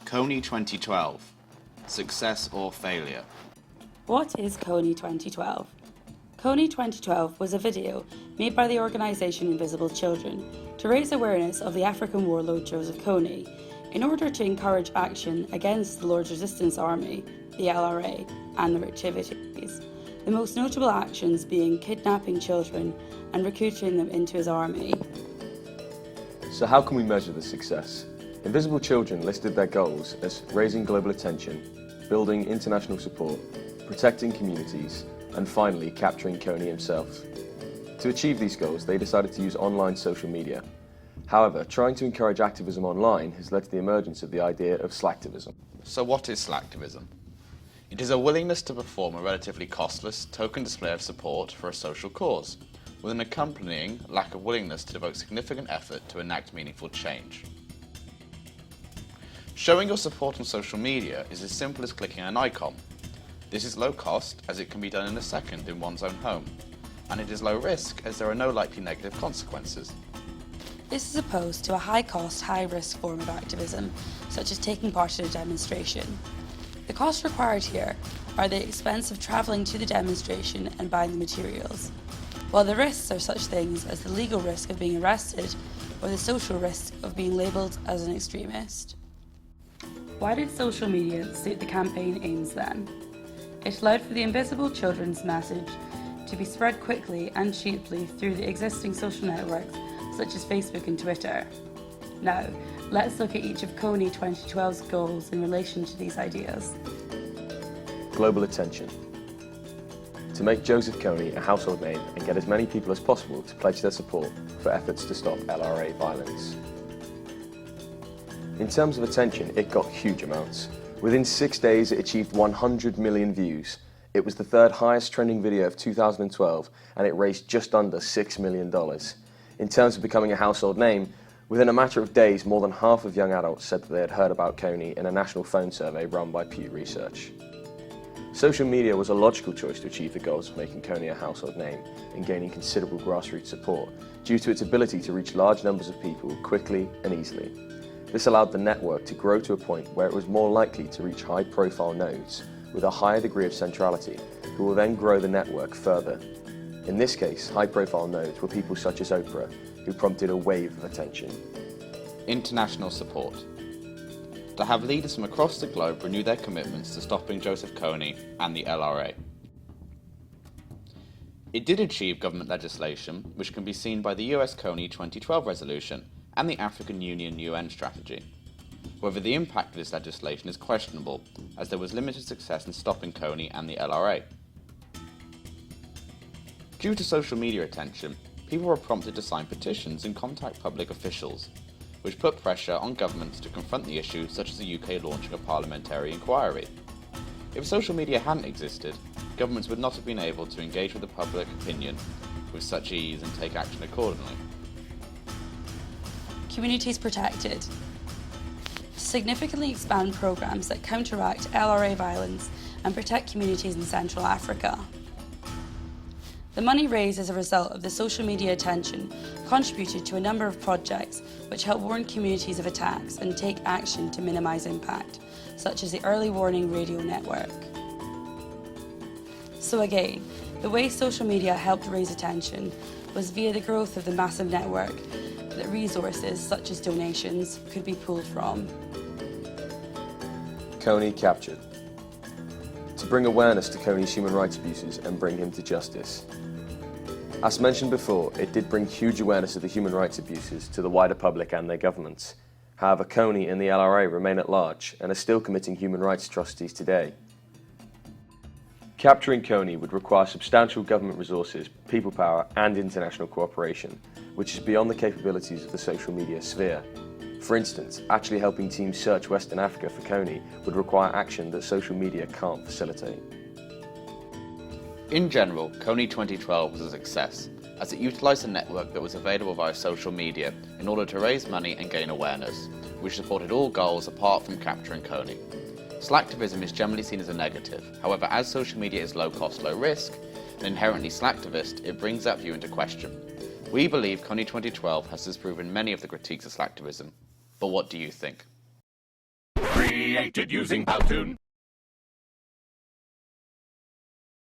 KONY 2012, Success or Failure? What is KONY 2012? KONY 2012 was a video made by the organisation Invisible Children to raise awareness of the African warlord Joseph Kony in order to encourage action against the Lord's Resistance Army, the LRA, and their activities. The most notable actions being kidnapping children and recruiting them into his army. So how can we measure the success? Invisible Children listed their goals as raising global attention, building international support, protecting communities, and finally capturing Kony himself. To achieve these goals, they decided to use online social media. However, trying to encourage activism online has led to the emergence of the idea of slacktivism. So what is slacktivism? It is a willingness to perform a relatively costless token display of support for a social cause, with an accompanying lack of willingness to devote significant effort to enact meaningful change. Showing your support on social media is as simple as clicking an icon. This is low cost, as it can be done in a second in one's own home, and it is low risk, as there are no likely negative consequences. This is opposed to a high-cost, high-risk form of activism, such as taking part in a demonstration. The costs required here are the expense of travelling to the demonstration and buying the materials, while the risks are such things as the legal risk of being arrested or the social risk of being labelled as an extremist. Why did social media suit the campaign aims then? It allowed for the Invisible Children's message to be spread quickly and cheaply through the existing social networks such as Facebook and Twitter. Now, let's look at each of KONY 2012's goals in relation to these ideas. Global attention. To make Joseph Kony a household name and get as many people as possible to pledge their support for efforts to stop LRA violence. In terms of attention, it got huge amounts. Within 6 days, it achieved 100 million views. It was the third highest trending video of 2012, and it raised just under $6 million. In terms of becoming a household name, within a matter of days, more than half of young adults said that they had heard about Kony in a national phone survey run by Pew Research. Social media was a logical choice to achieve the goals of making Kony a household name and gaining considerable grassroots support due to its ability to reach large numbers of people quickly and easily. This allowed the network to grow to a point where it was more likely to reach high-profile nodes with a higher degree of centrality, who will then grow the network further. In this case, high-profile nodes were people such as Oprah, who prompted a wave of attention. International support. To have leaders from across the globe renew their commitments to stopping Joseph Kony and the LRA. It did achieve government legislation, which can be seen by the US KONY 2012 resolution and the African Union UN strategy. However, the impact of this legislation is questionable, as there was limited success in stopping Kony and the LRA. Due to social media attention, people were prompted to sign petitions and contact public officials, which put pressure on governments to confront the issue, such as the UK launching a parliamentary inquiry. If social media hadn't existed, governments would not have been able to engage with the public opinion with such ease and take action accordingly. Communities protected. Significantly expand programs that counteract LRA violence and protect communities in Central Africa. The money raised as a result of the social media attention contributed to a number of projects which help warn communities of attacks and take action to minimise impact, such as the Early Warning Radio Network. So again, the way social media helped raise attention was via the growth of the massive network that resources such as donations could be pulled from. Kony captured. To bring awareness to Kony's human rights abuses and bring him to justice. As mentioned before, it did bring huge awareness of the human rights abuses to the wider public and their governments. However, Kony and the LRA remain at large and are still committing human rights atrocities today. Capturing Kony would require substantial government resources, people power and international cooperation, which is beyond the capabilities of the social media sphere. For instance, actually helping teams search Western Africa for Kony would require action that social media can't facilitate. In general, KONY 2012 was a success, as it utilised a network that was available via social media in order to raise money and gain awareness, which supported all goals apart from capturing Kony. Slacktivism is generally seen as a negative. However, as social media is low cost, low risk, and inherently slacktivist, it brings that view into question. We believe KONY 2012 has disproven many of the critiques of slacktivism. But what do you think? created using Powtoon.